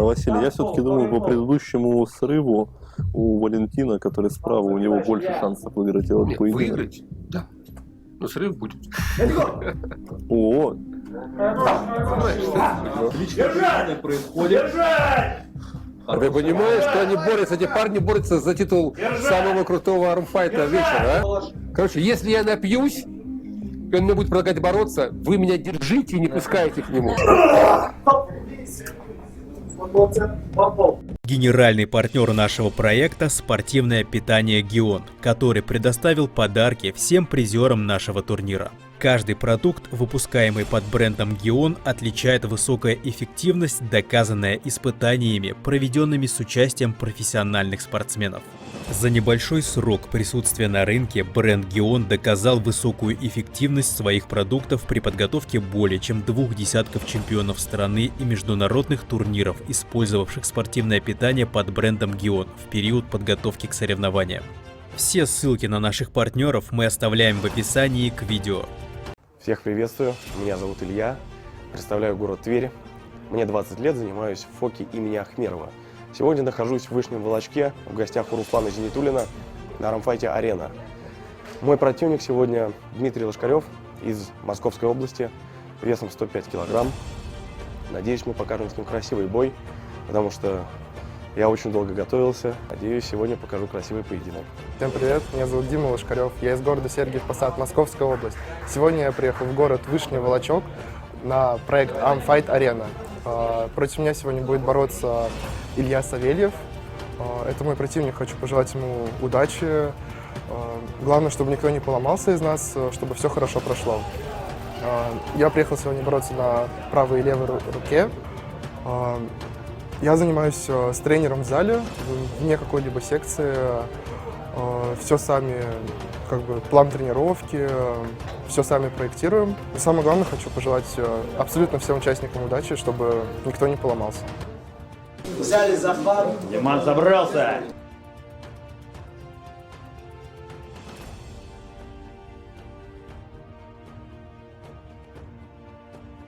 Василий, я все-таки думаю, по предыдущему срыву у Валентина, который справа, у него больше шансов выиграть этот поединок. Выиграть? Да. Но срыв будет. О, Отлично происходит. А ты понимаешь, что они борются, эти парни борются за титул самого крутого армфайта вечера, а? Короче, если я напьюсь, и он мне будет продолжать бороться, вы меня держите и не пускайте к нему. Генеральный партнер нашего проекта – спортивное питание «Гион», который предоставил подарки всем призерам нашего турнира. Каждый продукт, выпускаемый под брендом «Гион», отличает высокая эффективность, доказанная испытаниями, проведенными с участием профессиональных спортсменов. За небольшой срок присутствия на рынке бренд «Гион» доказал высокую эффективность своих продуктов при подготовке более чем 2 десятков чемпионов страны и международных турниров, использовавших спортивное питание под брендом «Гион» в период подготовки к соревнованиям. Все ссылки на наших партнеров мы оставляем в описании к видео. Всех приветствую, меня зовут Илья, представляю город Тверь. Мне 20 лет, занимаюсь в ФОКе имени Ахмерова. Сегодня нахожусь в Вышнем Волочке, в гостях у Руслана Зинитуллина на Армфайте Арена. Мой противник сегодня Дмитрий Лошкарев из Московской области, весом 105 килограмм. Надеюсь, мы покажем с ним красивый бой, потому что я очень долго готовился. Надеюсь, сегодня покажу красивый поединок. Всем привет, меня зовут Дима Лошкарев, я из города Сергиев Посад, Московская область. Сегодня я приехал в город Вышний Волочок на проект Armfight Arena. Против меня сегодня будет бороться Илья Савельев. Это мой противник, хочу пожелать ему удачи. Главное, чтобы никто не поломался из нас, чтобы все хорошо прошло. Я приехал сегодня бороться на правой и левой руке. Я занимаюсь с тренером в зале, вне какой-либо секции. Все сами, план тренировки, все сами проектируем. И самое главное, хочу пожелать абсолютно всем участникам удачи, чтобы никто не поломался. Взяли захват. Диман забрался.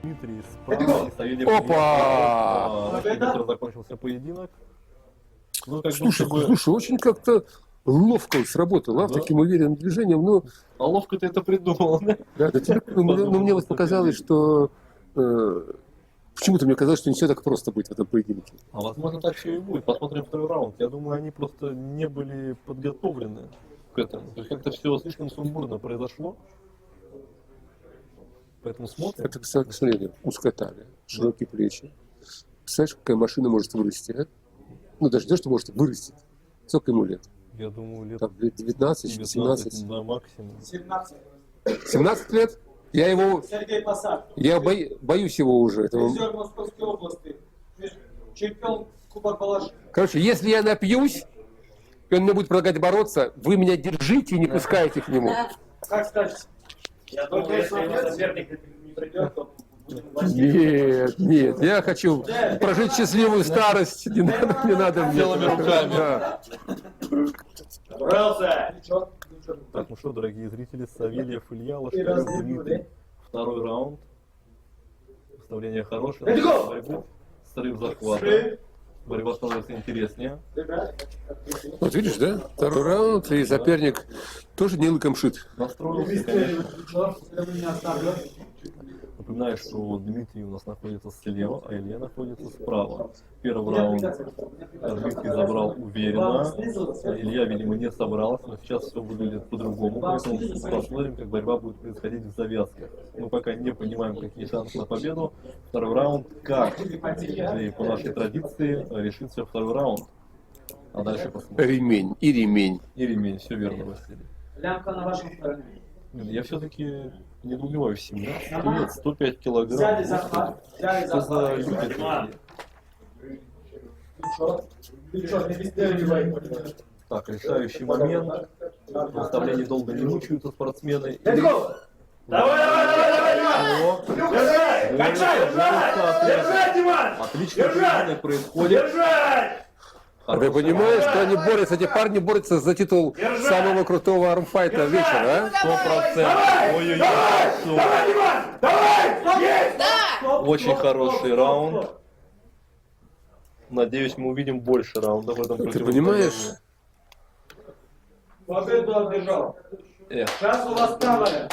Дмитрий справа, Савельев Опа! быстро закончился поединок. Ну, Слушай, очень как-то ловко сработал, таким уверенным движением. Но... А ловко ты это придумал, да? Да, но мне вот показалось, что... Почему-то мне казалось, что не все так просто будет в этом поединке. А возможно, так все и будет. Посмотрим второй раунд. Я думаю, они просто не были подготовлены к этому. То есть как-то все слишком сумбурно произошло. Поэтому смотрим. Это, к сожалению, узкая талия, широкие плечи. Представляешь, какая машина может вырасти, а? Ну, даже не то, что может вырастить. Сколько ему лет? Я думаю, лет Там, 19, 17. Да, максимум. 17. 17 лет? Я его... Сергей Посад. Я боюсь его уже. Призер Московской области. Чемпион Кубок Балашихи. Короче, если я напьюсь, и он мне будет продолжать бороться, вы меня держите и не пускайте к нему. Как скажете? Я думаю, если его соперник не придет, то... Нет, я хочу прожить счастливую старость. Не надо мне. Белыми руками. Да. Брался! Так, ну что, дорогие зрители, Савельев, Илья, Лошкарев, Дмитрий. Второй раунд. Выставление хорошее. Борьбу. Срыв захвата. Борьба становится интереснее. Вот видишь, да? Второй раунд, и соперник тоже не лыком шит. Настроился, конечно. Напоминаю, что Дмитрий у нас находится слева, а Илья находится справа. Первый раунд Дмитрий забрал уверенно. Илья, видимо, не собрался, но сейчас все выглядит по-другому. Поэтому посмотрим, как борьба будет происходить в завязках. Мы пока не понимаем, какие шансы на победу. Второй раунд, как и по нашей традиции, решится второй раунд. А дальше посмотрим. Ремень и ремень. И ремень, все верно, Василий. Лямка на вашем стороне. Я все-таки недоумеваю, 17 лет, 105 килограмм. Взяли захват. Взяли Что за захват. люди такие? Так, решающий момент. Выставление долго не мучаются спортсмены. Давай, давай! Держать! Качай! Держать, Диман! Отлично поединок происходит. А ты понимаешь, что они борются, эти парни борются за титул самого крутого армфайта вечера, а? 100%. Ой-ой-ой. Давай, Диман! Давай! Очень хороший раунд. Надеюсь, мы увидим больше раундов в этом Ты противостоянии. понимаешь? Победу одержал. Эх. Сейчас у вас правая.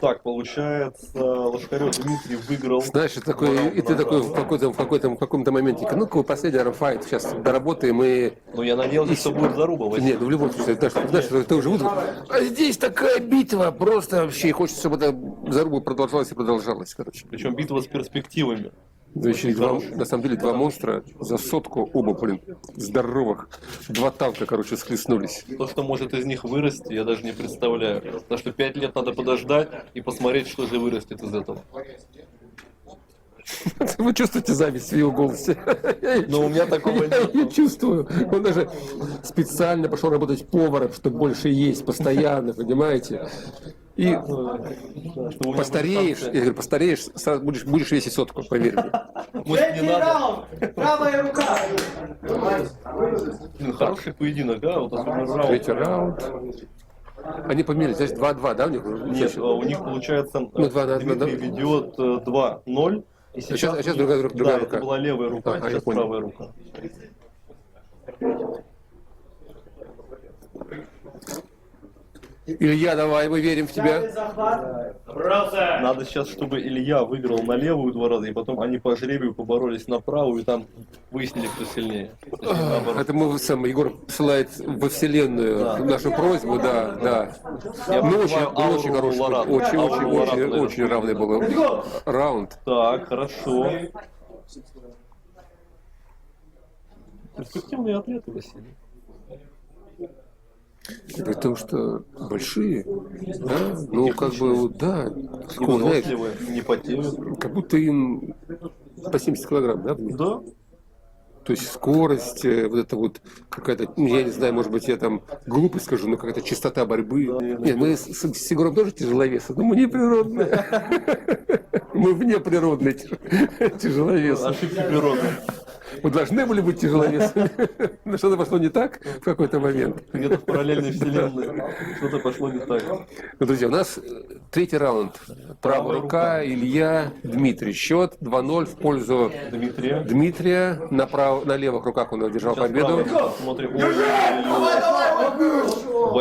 Так, получается, Лошкарев Дмитрий выиграл. Знаешь, и такой, и ты такой в каком-то моменте, ну-ка, последний армфайт, сейчас доработаем и... Ну, я надеялся, что будет заруба. Василий. Нет, ну в любом случае, знаешь, ты уже выиграл. А здесь такая битва, просто вообще, и хочется, чтобы эта заруба продолжалась и продолжалась, короче. Причем битва с перспективами. Да еще и на самом деле, два монстра за сотку, оба, блин, здоровых. Два танка, короче, схлестнулись. То, что может из них вырасти, я даже не представляю. Потому что 5 лет надо подождать и посмотреть, что же вырастет из этого. Вы чувствуете зависть в его голосе? Но у меня такого нет. Я чувствую. Он даже специально пошел работать поваром, чтобы больше есть постоянно, понимаете? И постареешь, я говорю, постареешь, сразу будешь весить сотку, поверь мне. Может, не надо. раунд. Правая рука. Блин, хороший поединок, да? Вот особенно раунд. Третий раунд. Они померились, значит, 2-2, да, у них? Нет, у них получается Ну, 2-2. Дмитрий ведет 2-0. И сейчас другая да, рука. это была левая рука, Ага, я сейчас понял. правая рука. Илья, давай, мы верим в тебя. Захват. Брался. Надо сейчас, чтобы Илья выиграл на левую 2 раза, и потом они по жребию поборолись на правую, и там выяснили, кто сильнее. Точнее, наоборот. Это мы сам Егор посылает во вселенную Да. нашу просьбу, да. Я Ну, понимаю очень ауру хороший, Лорана. очень Ауру Лорана, наверное. равный был раунд. Так, хорошо. Перспективные атлеты, Василий. При том, что большие, да, ну как бы, да, скоро, знаешь, Невыносливые, не потеют. как будто им по 70 килограмм, да? Да. То есть скорость, вот это вот какая-то, ну, я не знаю, может быть, я там глупо скажу, но какая-то чистота борьбы. Нет, мы с Егором тоже тяжеловесы, но мы не природные. Мы внеприродные тяжеловесы. Ошибки природы. Мы должны были быть тяжеловесами. Но что-то пошло не так в какой-то момент. Где-то в параллельной вселенной что-то пошло не так. Ну, друзья, у нас третий раунд. Правая рука, Илья, Дмитрий. Счет 2-0 в пользу Дмитрия. Дмитрия. На левых руках он одержал Сейчас победу. правая. Смотрим.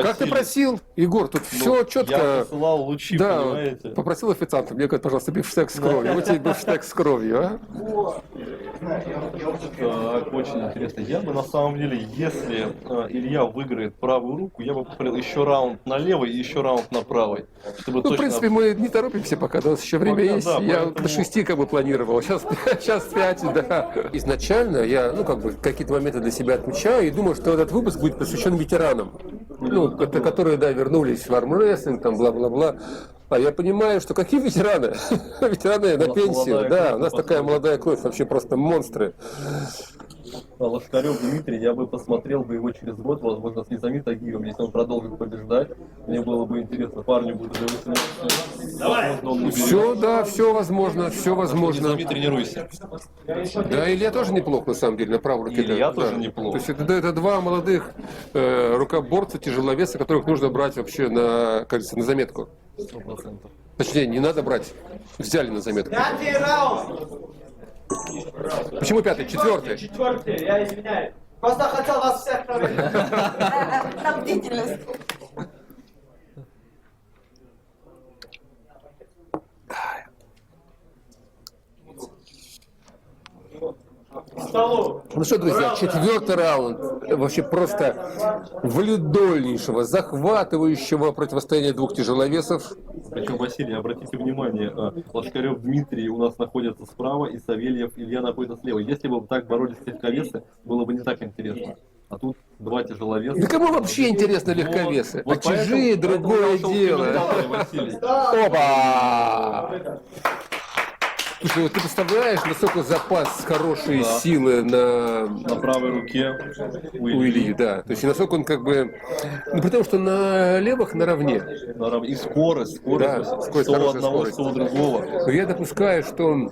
Как ты просил, Егор, тут все Я четко. посылал лучи, Да, понимаете? попросил официанта, мне говорит, пожалуйста, бифштекс с кровью. Вот тебе бифштекс с кровью, а? Так, очень интересно. Я бы на самом деле, если Илья выиграет правую руку, я бы повторил еще раунд на левой и еще раунд на правой. Чтобы Ну, в точно... принципе, мы не торопимся пока, у нас еще время Пока, есть. да, Я поэтому- до 6 как бы планировал, сейчас 5, да. Изначально я, ну, как бы, какие-то моменты для себя отмечаю и думаю, что этот выпуск будет посвящен ветеранам. Ну, которые, да, вернулись в армрестлинг, там, бла-бла-бла. А я понимаю, что какие ветераны? Ветераны на нас пенсию, молодая да, кровь у нас такая молодая кровь, вообще просто монстры. Лошкарев Дмитрий, я бы посмотрел бы его через год, возможно, с Низами Тагиевым, если он продолжит побеждать. Мне было бы интересно, парню будет уже 18. Возможно, он не берет. Все, да, все возможно, все возможно. Низами тренируйся. Да, Илья тоже неплох, на самом деле, на правой руке. Илья да, тоже да. неплох. То есть это два молодых рукоборца, тяжеловеса, которых нужно брать вообще на, кажется, на заметку. 100%. Точнее, не надо брать, взяли на заметку. Пятый раунд. Почему пятый? Четвертый. Четвертый, я извиняюсь. Просто хотел вас всех проверить. На бдительность. К столу. Ну что, друзья, четвертый раунд вообще просто влюдольнейшего, захватывающего противостояния двух тяжеловесов. Причем, Василий, обратите внимание, Лошкарев Дмитрий у нас находится справа, и Савельев Илья находится слева. Если бы так боролись легковесы, было бы не так интересно. А тут два тяжеловеса. Да кому вообще интересно легковесы? Вот А чужие поэтому другое я ушел в дело. комментаторы, Василий. Опа! Слушай, вот ты представляешь, насколько запас хорошей Да. силы на На правой руке у у Ильи, да. То есть и насколько он как бы... Ну, при том, что на левых наравне. И скорость, Да, Василий. скорость, Что у хорошая одного, скорость. что у другого. Но я допускаю, что,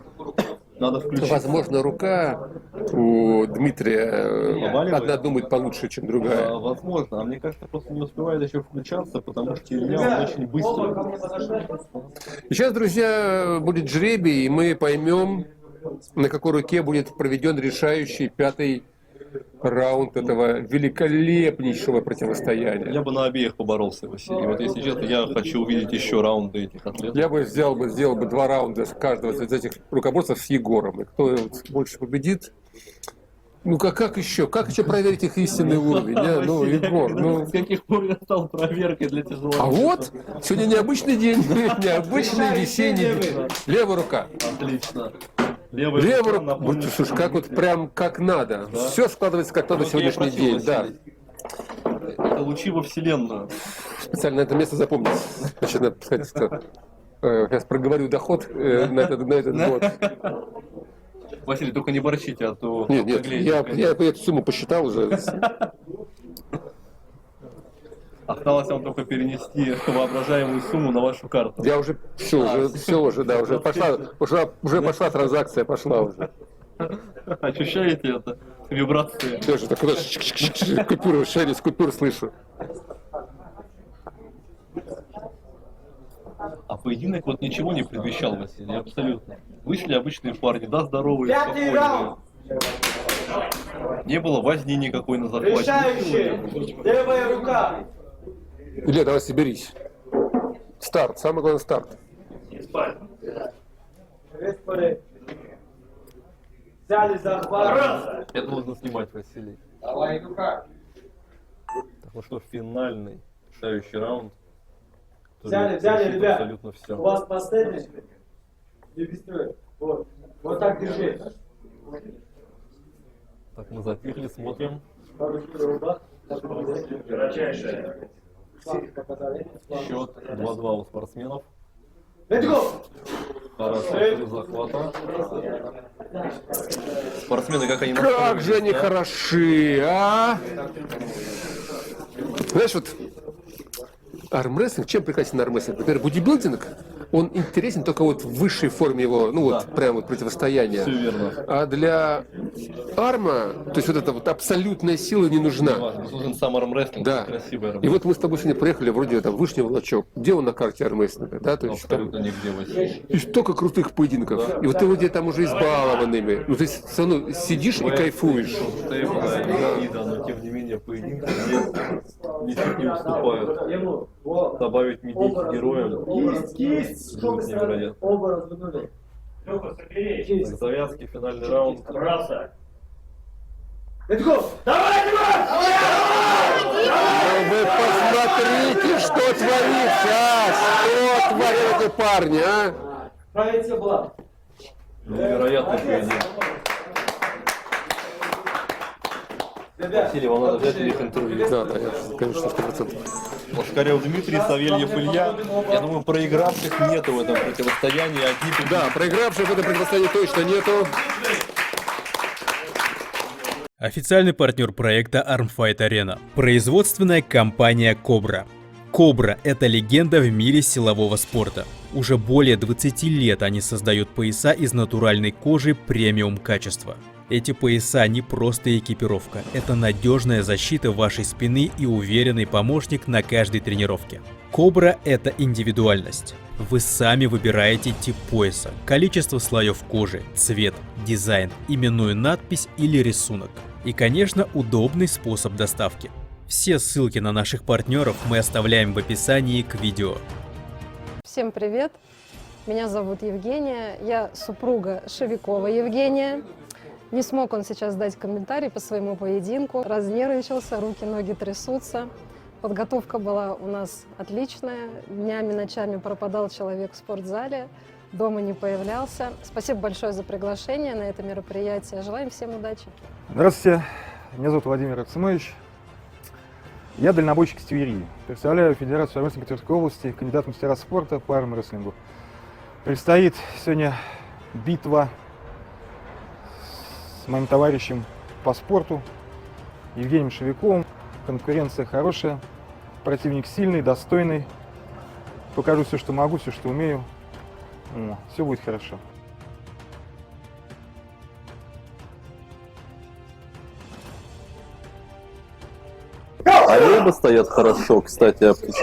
Надо включить. возможно, рука у Дмитрия Побаливает? одна думает получше, чем другая. Возможно, а мне кажется, просто не успевает еще включаться, потому что Илья он очень быстрый. И сейчас, друзья, будет жребий, и мы поймем, на какой руке будет проведен решающий 5-й раунд этого великолепнейшего противостояния. Я бы на обеих поборолся, Василий. Вот если честно, я хочу увидеть еще раунды этих атлетов. Я бы сделал бы 2 раунда каждого из этих рукоборцев с Егором. И кто больше победит? Ну как еще проверить их истинный уровень? Ну, Егор, ну... С каких пор я стал проверкой для тяжелого? А вот, сегодня необычный день, необычный весенний день. Левая рука. Отлично. Левая рука, вот, слушай, как вот прям как надо. Да. Все складывается как надо Вот я и сегодняшний просил, день, да. Василий. Это лучи во вселенную. Специально это место запомнил. Значит, надо сказать, что сейчас проговорю доход на этот год. Василий, только не борщите, а то... Нет, я эту сумму посчитал уже. Осталось вам только перенести воображаемую сумму на вашу карту. Я уже все уже пошла транзакция, пошла уже. Ощущаете это? Вибрации? Тоже так куда купюры, шерсть купюр слышу. А поединок вот ничего не предвещал, Василий, абсолютно. Вышли обычные парни, да, здоровые, спокойные. Не было возни никакой на захвате. Решающий! Левая рука! Илья, давай соберись. Старт, самый главный старт. Взяли захват. Это нужно снимать, Василий. Давай, рука. Так, ну что, финальный, решающий раунд. Взяли, решит ребят. Абсолютно У все. вас последний. Не быстрее. Вот. Вот так держи. Так, мы затихли, смотрим. Кратчайшая. Счет 2-2 у спортсменов. Let's go! Хорошо, 3 захвата. Спортсмены, как они Как же они да? хороши, а? Знаешь, вот армрестлинг, чем прекрасен армрестлинг? Например, бодибилдинг, он интересен только вот в высшей форме его, ну вот, прям вот противостояния. Все верно. А для арма, то есть вот эта вот абсолютная сила не нужна. Важно. Нужен сам армрестлинг, Да. красивый И армрестлинг. вот мы с тобой сегодня приехали вроде там Вышний Волочок. Где он на карте армрестлинга, да? То есть там Абсолютно нигде, Василий. и столько крутых поединков. И вот ты вроде там уже избалованными. Ну, то есть все равно сидишь и кайфуешь. Ида, но тем не менее поединки ничуть не уступают. Добавить медийки героям Кисть! будет невероятно. Оба развернули. Так, завязки, финальный раунд. Let's go! Давай, Ну вы посмотрите, что творится, а? Что творят эти парни, а? Правильно была. Невероятный поединок. Василий, вам надо взять у них интервью. Да, я, конечно, 100%. Лошкарев Дмитрий, Савельев Илья. Я думаю, проигравших нету в этом противостоянии. Одни Да, проигравших в этом противостоянии точно нету. Официальный партнер проекта Armfight Arena. Производственная компания Cobra. Cobra – это легенда в мире силового спорта. Уже более 20 лет они создают пояса из натуральной кожи премиум качества. Эти пояса не просто экипировка, это надежная защита вашей спины и уверенный помощник на каждой тренировке. Cobra – это индивидуальность. Вы сами выбираете тип пояса, количество слоев кожи, цвет, дизайн, именную надпись или рисунок. И, конечно, удобный способ доставки. Все ссылки на наших партнеров мы оставляем в описании к видео. Всем привет! Меня зовут Евгения, я супруга Шевикова Евгения. Не смог он сейчас дать комментарий по своему поединку, разнервничался, руки, ноги трясутся. Подготовка была у нас отличная, днями, ночами пропадал человек в спортзале, дома не появлялся. Спасибо большое за приглашение на это мероприятие, желаем всем удачи! Здравствуйте, меня зовут Владимир Аксимович. Я дальнобойщик из Твери. Представляю Федерацию армрестлинга Тверской области, кандидат в мастера спорта по армрестлингу. Предстоит сегодня битва с моим товарищем по спорту Евгением Шевиковым. Конкуренция хорошая, противник сильный, достойный. Покажу все, что могу, все, что умею. Все будет хорошо. А рыбы стоят хорошо, кстати, птички.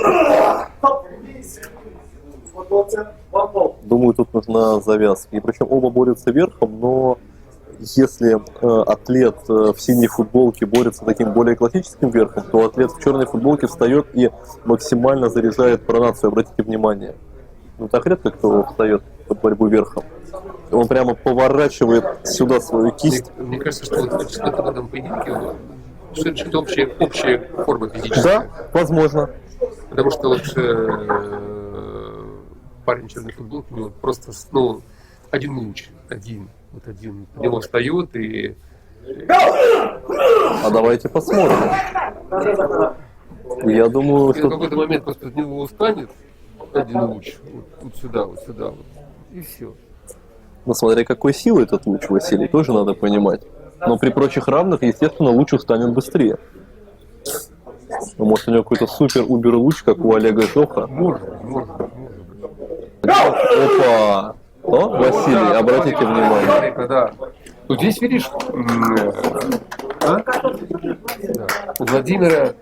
Думаю, тут нужна завязка. И причем оба борются верхом, но если атлет в синей футболке борется таким более классическим верхом, то атлет в черной футболке встает и максимально заряжает пронацию. Обратите внимание. Ну так редко кто встает под борьбу верхом. Он прямо поворачивает сюда свою кисть. Мне кажется, что вот в этом поединке что это общая форма физическая. Да, возможно. Потому что вот парень в черной футболке, у него просто, ну, один луч, один. В него встает и... А давайте посмотрим. Я думаю, В что... какой-то момент просто от него устанет один луч, вот сюда, вот, и все. Ну, смотря какой силы этот луч, Василий, тоже надо понимать. Но при прочих равных, естественно, луч устанет быстрее. Ну, может, у него какой-то супер-убер луч, как у Олега Жоха. Может. Опа! О, Василий, обратите внимание. Да. Вот здесь, видишь, у Владимира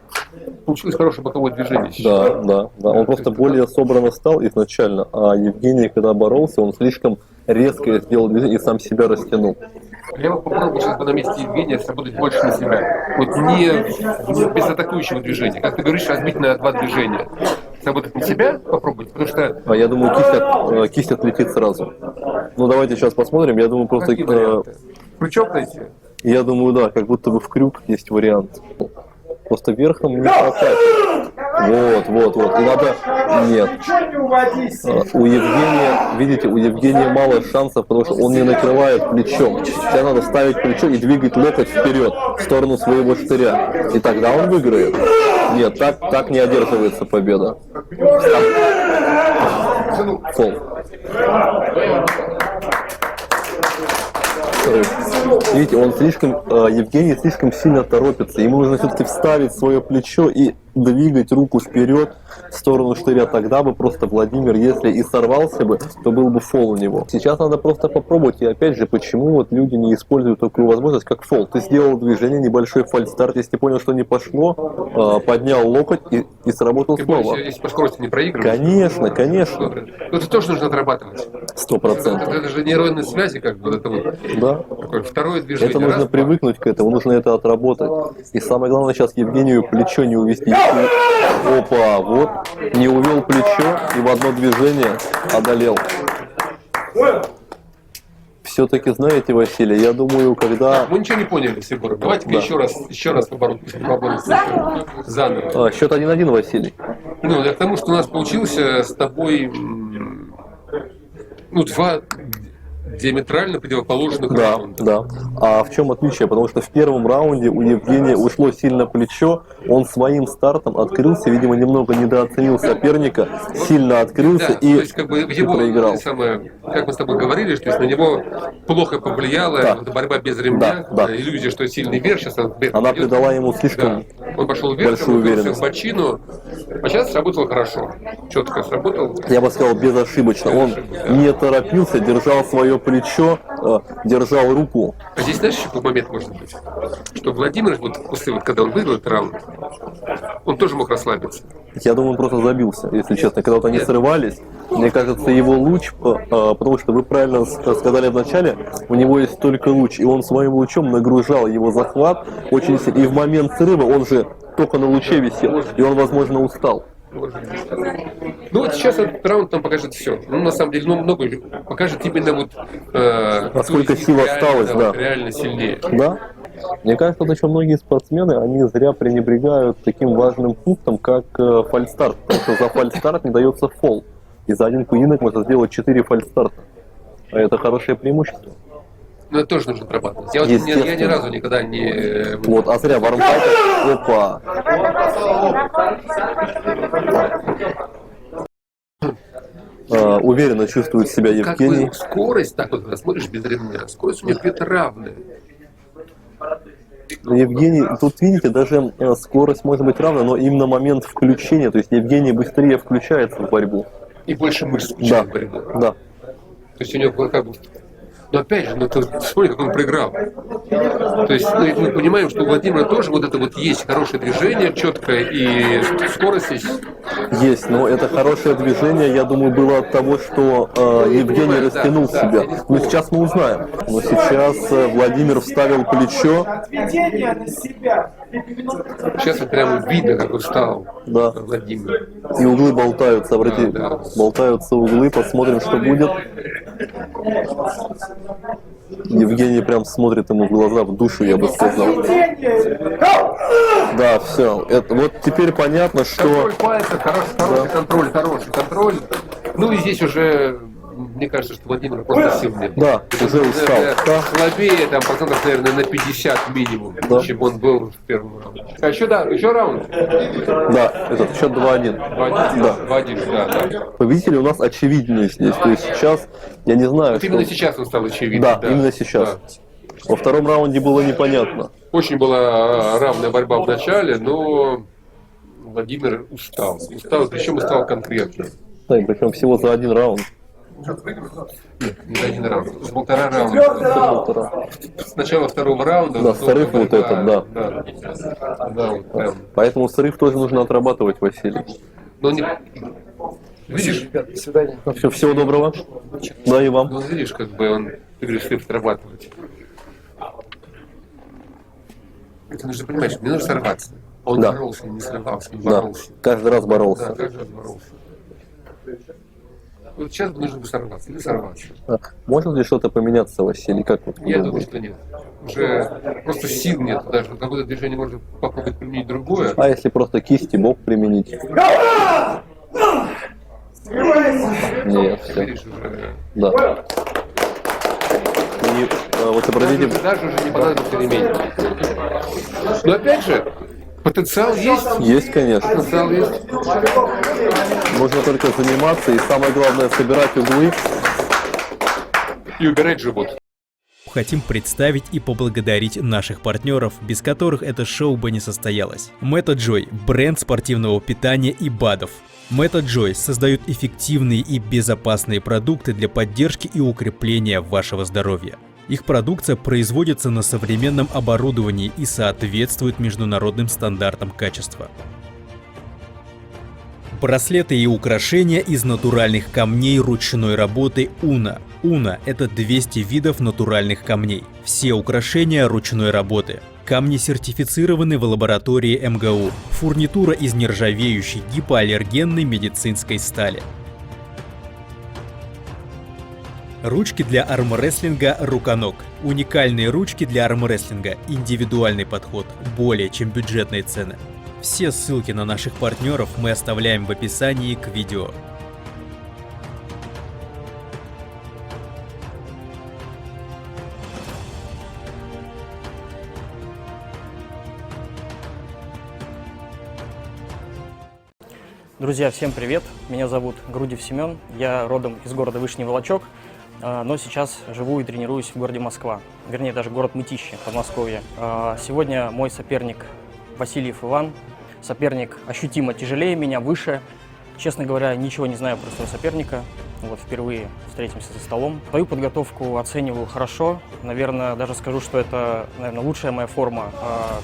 получилось хорошее боковое движение. Да. Он просто более собранно стал изначально, а Евгений, когда боролся, он слишком резко сделал движение и сам себя растянул. Я бы попробовал сейчас на месте Евгения сработать больше на себя. Вот не без атакующего движения. Как ты говоришь, разбить на два движения. Сработать на себя попробовать, потому что... А я думаю, кисть отлетит сразу. Ну, давайте сейчас посмотрим. Я думаю, просто... Крючок найти? Я думаю, да, как будто бы в крюк есть вариант. Просто верхом не хватает. Вот. И надо... Нет. У Евгения, видите, у Евгения мало шансов, потому что он не накрывает плечом. Сейчас надо ставить плечо и двигать локоть вперед, в сторону своего штыря. И тогда он выиграет. Нет, так не одерживается победа. Фол. Видите, Евгений слишком сильно торопится. Ему нужно все-таки вставить свое плечо и двигать руку вперед в сторону штыря. Тогда бы просто Владимир, если и сорвался бы, то был бы фол у него. Сейчас надо просто попробовать. И опять же, почему вот люди не используют такую возможность, как фол? Ты сделал движение, небольшой фальстарт, если ты понял, что не пошло, поднял локоть и сработал снова. Если по скорости не проигрываешь. Конечно. Но это тоже нужно отрабатывать. 100%. Это же нейронные связи, как бы, это вот. Да. Такое второе движение. Это нужно привыкнуть к этому, нужно это отработать. И самое главное сейчас Евгению плечо не увести. Опа, вот, не увел плечо и в одно движение одолел. Все-таки, знаете, Василий, я думаю, когда... Мы ничего не поняли, Сиборов. Давайте-ка еще раз побороться заново. Счет 1-1, Василий. Ну, я к тому, что у нас получился с тобой два диаметрально противоположных раунда. Да. А в чем отличие? Потому что в первом раунде у Евгения ушло сильно плечо, он своим стартом открылся, видимо, немного недооценил соперника, сильно открылся То есть, как бы, его, проиграл. Как мы с тобой говорили, что есть на него плохо повлияла борьба без ремня, иллюзия, что сильный верх, сейчас она придала ему слишком он пошел вверх, большую уверенность. В бочину, а сейчас сработало хорошо, четко сработал. Я бы сказал, безошибочно. Он не торопился, держал свое плечо, держал руку. А здесь, знаешь, еще какой момент может быть? Что Владимир, после, когда он выиграл этот раунд, он тоже мог расслабиться. Я думаю, он просто забился, если честно. Когда вот они срывались, мне кажется, его луч, потому что вы правильно сказали вначале, у него есть только луч, и он своим лучом нагружал его захват очень сильно. И в момент срыва он же только на луче висел, и он, возможно, устал. Ну вот сейчас этот раунд нам покажет все. Ну, на самом деле, много покажет именно вот... насколько сил осталось, да. Реально сильнее. Да. Мне кажется, вот еще многие спортсмены, они зря пренебрегают таким важным пунктом, как фальстарт. Потому что за фальстарт не дается фол. И за один поединок можно сделать 4 фальстарта. А это хорошее преимущество. Ну, это тоже нужно отрабатывать. Я ни разу никогда не... Вот, а зря в армфайте... Опа! Уверенно чувствует себя Евгений. Как бы скорость, так вот, когда смотришь без ремня, скорость у меня где-то равная. Евгений, тут видите, даже скорость может быть равна, но именно момент включения, то есть Евгений быстрее включается в борьбу. И больше мышц включает в борьбу. Да. То есть у него как бы... Но опять же, ты вспомни, как он проиграл. То есть мы понимаем, что у Владимира тоже вот это вот есть хорошее движение, четкое, и скорость есть Есть, но это хорошее движение, я думаю, было от того, что Евгений растянул себя. Но сейчас мы узнаем. Но сейчас Владимир вставил плечо. Отведение на себя. Сейчас вот прямо видно, как устал Да. Владимир. И углы болтаются, обрати, Да. болтаются углы, посмотрим, что будет. Евгений прям смотрит ему в глаза, в душу, я бы сказал. Да, все. Вот теперь понятно, что... Контроль пальцев, хороший контроль. Ну и здесь уже, мне кажется, что Владимир просто сил нет. Да, уже устал. Да. Слабее, там, процентов, наверное, на 50 минимум, Да. чем он был в первом раунде. А еще раунд? Да, этот счет 2-1. 2-1, Да. 2-1, да. Победители у нас очевидные здесь. То есть сейчас, я не знаю, Вот именно сейчас он стал очевидным. Да, именно сейчас. Да. Во втором раунде было непонятно. Очень была равная борьба в начале, но Владимир устал. Причем устал конкретно. Да, и причем всего за один раунд. Не за один раунд, с полтора раунда. С начала второго раунда. Да, срыв вот этот, да. Да, вот прям. Поэтому срыв тоже нужно отрабатывать, Василий. Но не... Видишь, Всего доброго. Да, и вам. ну видишь, как бы он, ты говоришь, срыв отрабатывать. Это нужно понимать, что не нужно сорваться. Он Да. боролся, не сорвался, не Да, боролся. каждый раз Да, боролся. каждый раз боролся. Вот сейчас нужно бы сорваться или сорваться. А может ли что-то поменяться, Василий? Как вот вы Я думаю, думаете? что нет. Уже просто сил нет. Даже какое-то движение можно попробовать применить другое. А если просто кисть и бок применить? Нет, все. Видишь, уже... Да. И вот обратите... Даже уже не понадобится ремень. Но опять же, потенциал есть. Есть, конечно. Потенциал есть. Нужно только заниматься и самое главное собирать углы. И убирать живот. Хотим представить и поблагодарить наших партнеров, без которых это шоу бы не состоялось. MetaJoy – бренд спортивного питания и БАДов. MetaJoy создают эффективные и безопасные продукты для поддержки и укрепления вашего здоровья. Их продукция производится на современном оборудовании и соответствует международным стандартам качества. Браслеты и украшения из натуральных камней ручной работы Уна. Уна – это 200 видов натуральных камней. Все украшения ручной работы. Камни сертифицированы в лаборатории МГУ. Фурнитура из нержавеющей гипоаллергенной медицинской стали. Ручки для армрестлинга «Руконок». Уникальные ручки для армрестлинга, индивидуальный подход, более чем бюджетные цены. Все ссылки на наших партнеров мы оставляем в описании к видео. Друзья, всем привет! Меня зовут Грудев Семен, я родом из города Вышний Волочок, но сейчас живу и тренируюсь в городе Москва, вернее даже город Мытищи, Подмосковье. Сегодня мой соперник Васильев Иван, соперник ощутимо тяжелее меня, выше. Честно говоря, ничего не знаю про своего соперника, вот впервые встретимся за столом. Свою подготовку оцениваю хорошо, наверное, даже скажу, что это, наверное, лучшая моя форма,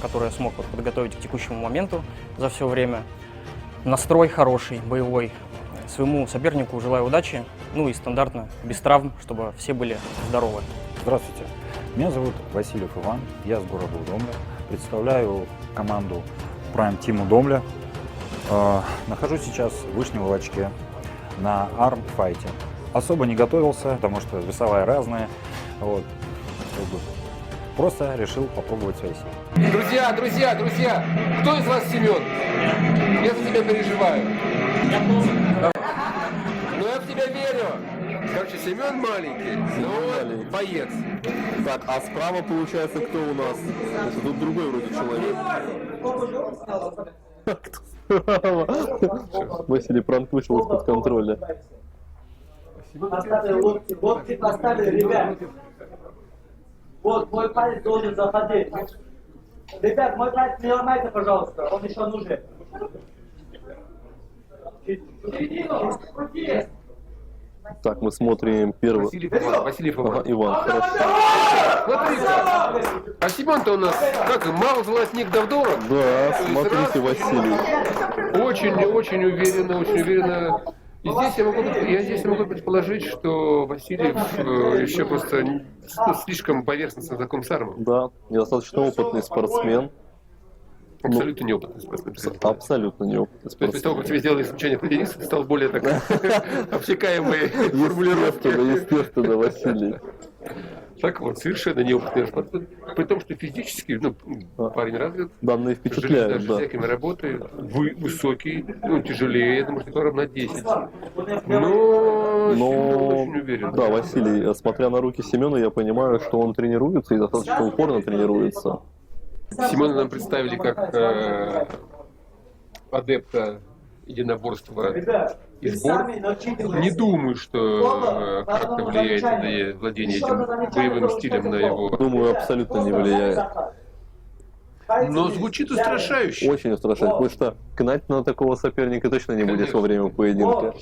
которую я смог подготовить к текущему моменту за все время. Настрой хороший, боевой. Своему сопернику желаю удачи, ну и стандартно, без травм, чтобы все были здоровы. Здравствуйте, меня зовут Васильев Иван, я с города Удомля, представляю команду Prime Team Удомля. Нахожусь сейчас в Вышнем Волочке на армфайте. Особо не готовился, потому что весовая разная. Вот. Просто решил попробовать свои силы. Друзья, кто из вас Семен? Я за тебя переживаю. Ну я в тебя верю. Короче, Семен маленький, но он боец. Так, а справа получается кто у нас? Это тут другой вроде человек. Василий пранк вышел из-под контроля. Поставили локти поставили, ребят. Вот, мой палец должен заходить. Ребят, мой палец не ломайте, пожалуйста, он еще нужен. Так, мы смотрим первый. Васильев Иван. Ага, Иван, хорошо. Смотри-ка, а Семен-то у нас как, мало золотник да вдорог? Да, смотрите, Василий. Очень уверенно. И здесь я могу предположить, что Васильев еще просто слишком поверхностно знаком с армом. Да, недостаточно опытный спортсмен. Абсолютно неопытный спортсмен. Абсолютно неопытный То есть после того, спортсмен. как тебе сделали исключение в теннисе, ты стал более так обтекаемой формулировки. Естественно, Василий. Так вот, совершенно неопытный спортсмен. При том, что физически, парень развит. Данные впечатляют, Даже да. всякими работой, высокий, тяжелее, я думаю, что килограмм на 10. Но Семен очень уверен. Да, Василий, смотря на руки Семена, я понимаю, что он тренируется и достаточно упорно тренируется. Семена нам представили как адепта единоборства и сбор. Не думаю, что как-то влияет на владение этим боевым стилем на его... Думаю, абсолютно не влияет. Но звучит устрашающе. Очень устрашает, потому что гнать на такого соперника точно не будешь во время поединка.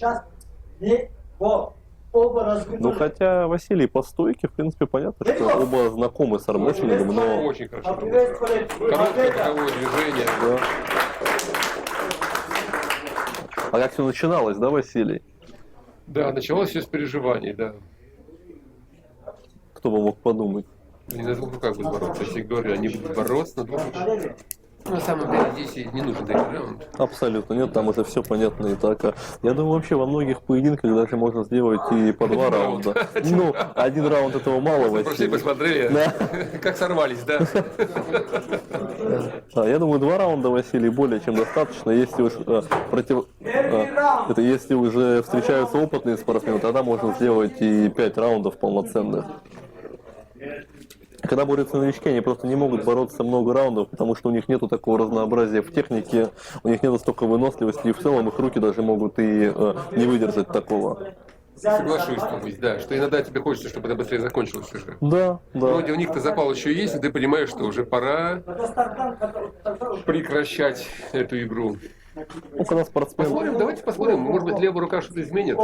Ну, хотя Василий по стойке, в принципе, понятно, что оба знакомы с армрестлингом, но... Очень хорошо. Короткое боковое движение. Да. А как все начиналось, да, Василий? Да, началось все с переживаний, да. Кто бы мог подумать? Не на двух руках будут бороться. Я говорю, они будут бороться на двух руках. На самом деле здесь и не нужен третий раунд. Абсолютно нет, там уже все понятно и так. Я думаю, вообще во многих поединках даже можно сделать и по два раунда. Ну, один раунд этого мало, Прошли, Василий. посмотрели, Да. как сорвались, да? Да, я думаю, 2 раунда, Василий, более чем достаточно. Если уж если уже встречаются опытные спортсмены, тогда можно сделать и 5 раундов полноценных. Когда борются новички, они просто не могут бороться много раундов, потому что у них нету такого разнообразия в технике, у них нету столько выносливости, и в целом их руки даже могут и не выдержать такого. Соглашусь с тобой, да, что иногда тебе хочется, чтобы это быстрее закончилось уже. Да, да. Вроде у них-то запал еще есть, и ты понимаешь, что уже пора прекращать эту игру. Ну, когда спортсмен... Давайте посмотрим, может быть, левая рука что-то изменит.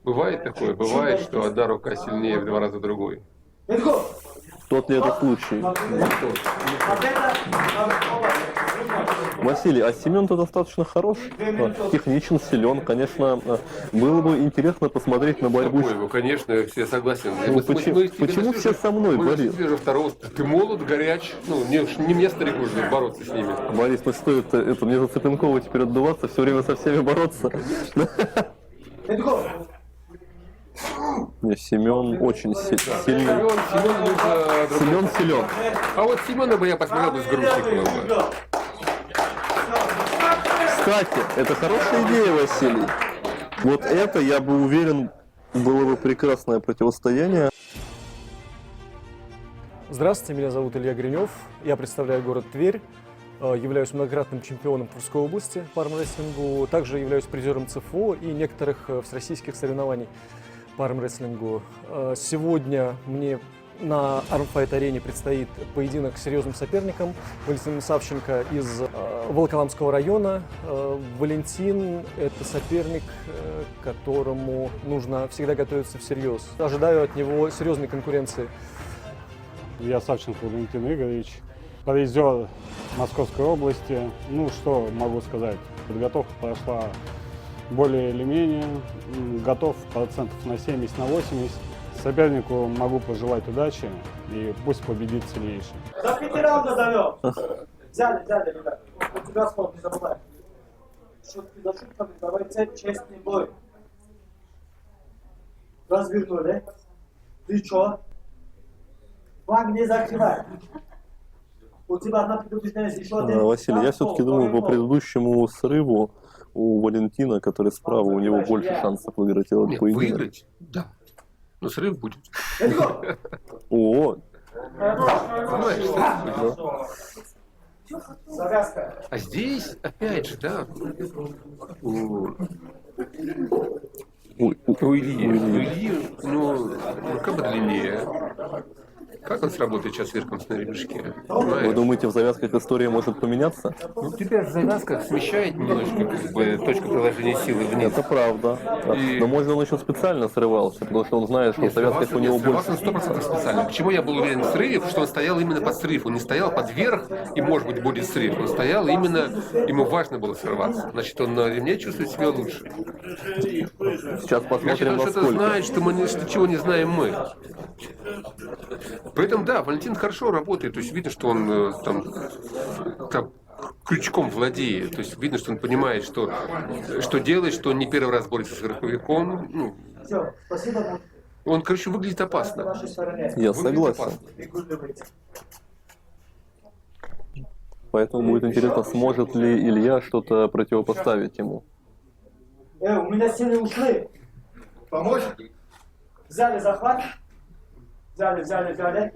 Бывает такое, бывает, что одна рука сильнее в 2 раза другой. Тот ли это случай? Василий, а Семен-то достаточно хорош, техничен, силен. Конечно, было бы интересно посмотреть на борьбу. Его, конечно, я согласен. Ну, почему все со мной, Борис? Ты молод, горяч. Ну, не мне, старику, бороться с ними. Борис, ну стоит это мне за Цыпленкова теперь отдуваться, все время со всеми бороться. Не, Семен очень сильный. Семен силен. А вот Семена бы я посмотрел бы с Грушниковым. Кстати, это хорошая идея, Василий. Вот это, я бы уверен, было бы прекрасное противостояние. Здравствуйте, меня зовут Илья Гринев, я представляю город Тверь, являюсь многократным чемпионом Тверской области по армрестлингу, также являюсь призером ЦФО и некоторых всероссийских соревнований по армрестлингу. Сегодня мне на Армфайт-арене предстоит поединок с серьезным соперником Валентином Савченко из Волоколамского района. Валентин – это соперник, которому нужно всегда готовиться всерьез. Ожидаю от него серьезной конкуренции. Я Савченко Валентин Игоревич, призер Московской области. Ну, что могу сказать, подготовка прошла более или менее, готов процентов на 70, на 80. Сопернику могу пожелать удачи и пусть победит сильнейший. За 5 раундов зовем. Взяли, ребят. У тебя спорт, не забывай. Шутки за шутками, давайте честный бой. Развернули. Ты чё? Флаг не закрывай. У тебя одна предупреждение, еще один. Василий, я все-таки думаю, по предыдущему срыву у Валентина, который справа, у него больше шансов выиграть этот поединок. Выиграть? Да. Но срыв будет. О! Понимаешь, Завязка. а здесь, опять же, да, у Ильи, ну, рука подлиннее. Как он сработает сейчас верхом на ремешке? Вы думаете, в завязках история может поменяться? Ну, тебя в завязках смещает немножко как бы, точку приложения силы вниз. Это правда. И- Но может он еще специально срывался, потому что он знает, что в завязках у него больше. Он 100% специально. Почему я был уверен в срыве? Потому что он стоял именно под срыв. Он не стоял под верх, и может быть будет срыв. Он стоял именно, ему важно было срываться. Значит, он на ремне чувствует себя лучше. Сейчас Значит, посмотрим, он что-то насколько. знает, что чего не знаем мы. Поэтому, да, Валентин хорошо работает. То есть видно, что он там крючком владеет. То есть видно, что он понимает, что делает, что он не первый раз борется с верховиком. Ну, Все, спасибо. он, короче, выглядит опасно. На вашей стороне. Я Выглядит согласен. опасно. Поэтому будет интересно, сможет ли Илья что-то противопоставить ему. У меня силы ушли. Помочь? Взяли захват. Взяли.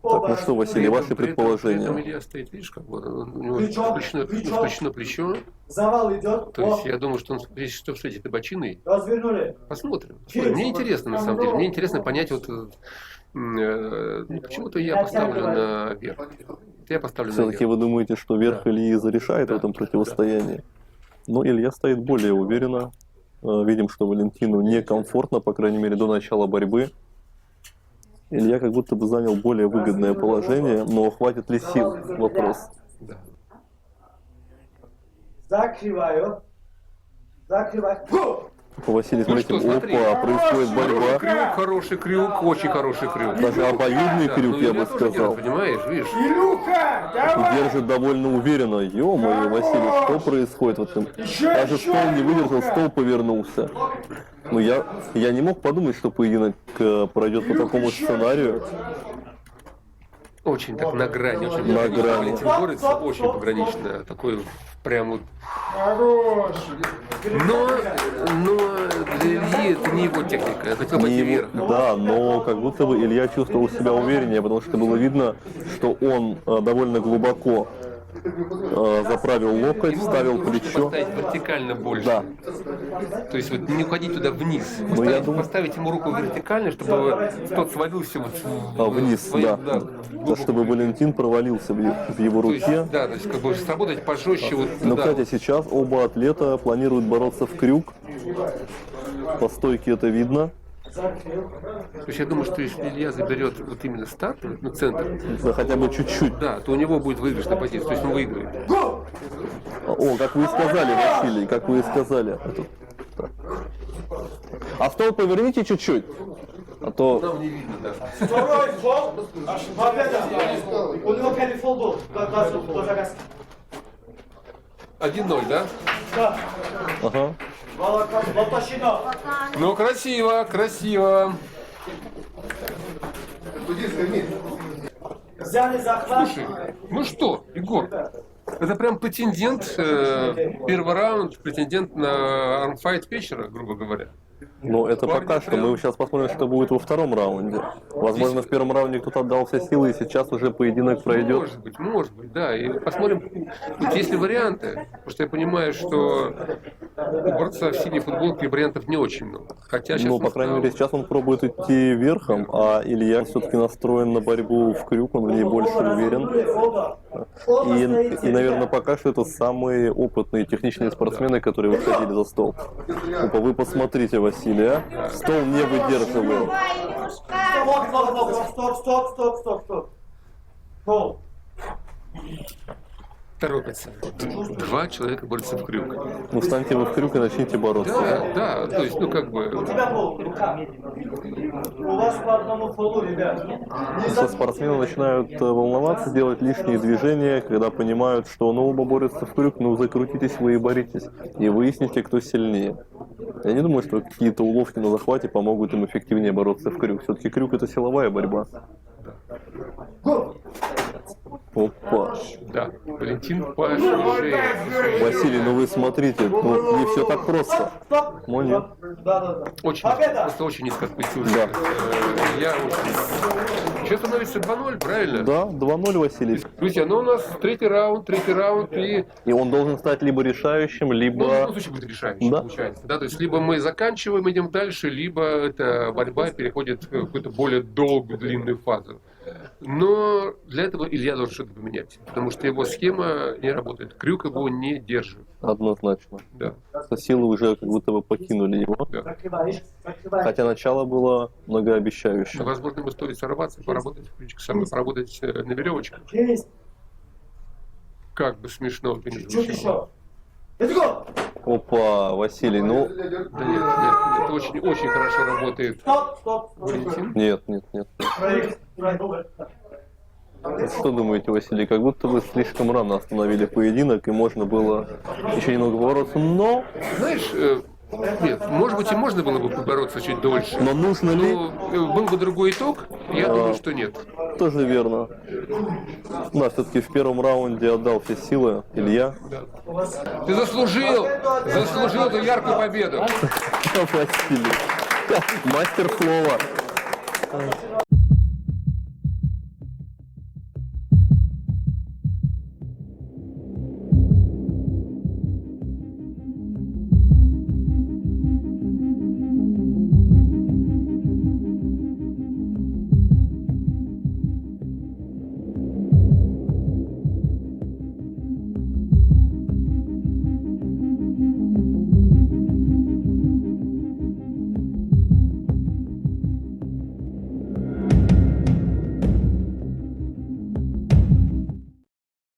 Так, ну что, Василий, ваши При этом предположения? Илья стоит, видишь, как бы, у него Крючок, включено плечо. Завал идет. То есть я думаю, что он здесь что с этой бочиной. Развернули. Посмотрим. Мне интересно, на самом деле. Мне интересно понять, вот почему-то я поставлю на верх. Я поставлю на Все-таки верх. вы думаете, что верх Ильи зарешает в этом противостоянии? Но Илья стоит более уверенно. Видим, что Валентину некомфортно, по крайней мере, до начала борьбы. Илья как будто бы занял более выгодное положение, но хватит ли сил? Вопрос. Да. Закрываю. Василий, смотрите, что, смотри. опа, происходит борьба. Крюк, хороший крюк, очень хороший крюк. Даже обоюдный Да, крюк, ну, я Илья бы тоже сказал. держит, понимаешь, видишь? И держит довольно уверенно. Ё-моё, Василий, что происходит в этом? Даже стол не выдержал, стол повернулся. Ну, я не мог подумать, что поединок пройдет по такому сценарию. Очень так на грани, очень На погранично. грани. Валентин борется очень погранично, такой прям вот. Но для Ильи это не его техника, это хотел пойти Не вверх. его- да, но как будто бы Илья чувствовал себя увереннее, потому что было видно, что он довольно глубоко заправил локоть, Ему вставил нужно плечо. поставить вертикально больше. Да. То есть вот не уходить туда вниз. Ну, я думаю- Поставить ему руку вертикально, чтобы тот свалился вот Вниз, свою- да. Да, чтобы Валентин провалился в его То есть, руке. да, то есть как бы сработать пожестче вот Но, туда. кстати, сейчас оба атлета планируют бороться в крюк. По стойке это видно. То есть я думаю, что если Илья заберет вот именно старт, ну, центр, Да, хотя бы чуть-чуть. да, то у него будет выигрышная позиция, то есть он выиграет. О, как вы и сказали, Василий, как вы и сказали. Так. А стол поверните чуть-чуть. А то... Нам не видно, да. Второй фол. Победа. У него первый фол был. До завязки. 1-0, да? Да. Ага. Воплощено. Ну, красиво, красиво. Взяли захват. Слушай, ну что, Егор, это прям претендент, первый раунд, претендент на армфайт вечера, грубо говоря. Но это пока что. Мы сейчас посмотрим, что будет во втором раунде. Возможно, в первом раунде кто-то отдал все силы, и сейчас уже поединок пройдет. Может быть, да. И посмотрим, тут есть ли варианты. Потому что я понимаю, что у борца в синей футболке вариантов не очень много. Хотя сейчас Ну, он по крайней стал- мере, сейчас он пробует идти верхом, а Илья все-таки настроен на борьбу в крюк, он в ней больше уверен. И, наверное, пока что это самые опытные техничные спортсмены, которые выходили за стол. Опа, вы посмотрите, Василий, а? Стол не выдерживает. Стоп. Фол. торопятся. Два человека борются в крюк. Ну, встаньте вы в крюк и начните бороться. Да, то есть, ну как бы... У тебя фол, рука. У вас по одному фолу, ребят. Со спортсмены начинают волноваться, делать лишние движения, когда понимают, что ну оба борются в крюк, ну закрутитесь вы и боритесь. И выясните, кто сильнее. Я не думаю, что какие-то уловки на захвате помогут им эффективнее бороться в крюк. Все-таки крюк — это силовая борьба. Опа. Да, Валентин пошире. Василий, ну вы смотрите, ну не все так просто. Ну нет. Очень, просто очень низко спустился. Да. Я очень... Сейчас становится 2-0, правильно? Да, 2-0, Василий. Друзья, ну у нас третий раунд, и И он должен стать либо решающим, ну, в либо... любом случае будет решающий, Да. получается. Да? То есть либо мы заканчиваем, идем дальше, либо эта борьба переходит в какую-то более долгую, длинную фазу. Но для этого Илья должен что-то поменять, потому что его схема не работает. Крюк его не держит. Однозначно. Да. Силы уже как будто бы покинули его. Да. Хотя начало было многообещающим. Возможно, ему стоит сорваться, поработать в ключик, поработать на веревочках. Как бы смешно это не звучало. Опа, Василий, ну... Да нет, это очень хорошо работает Валентин. Нет. Что думаете, Василий? Как будто вы слишком рано остановили поединок, и можно было еще немного побороться, но... Знаешь, нет, может быть, и можно было бы побороться чуть дольше. Но нужно ли? Но был бы другой итог? Я думаю, что нет. Тоже верно. Да, все-таки в первом раунде отдал все силы Илья. Ты заслужил эту яркую победу. Василий. Мастер слова.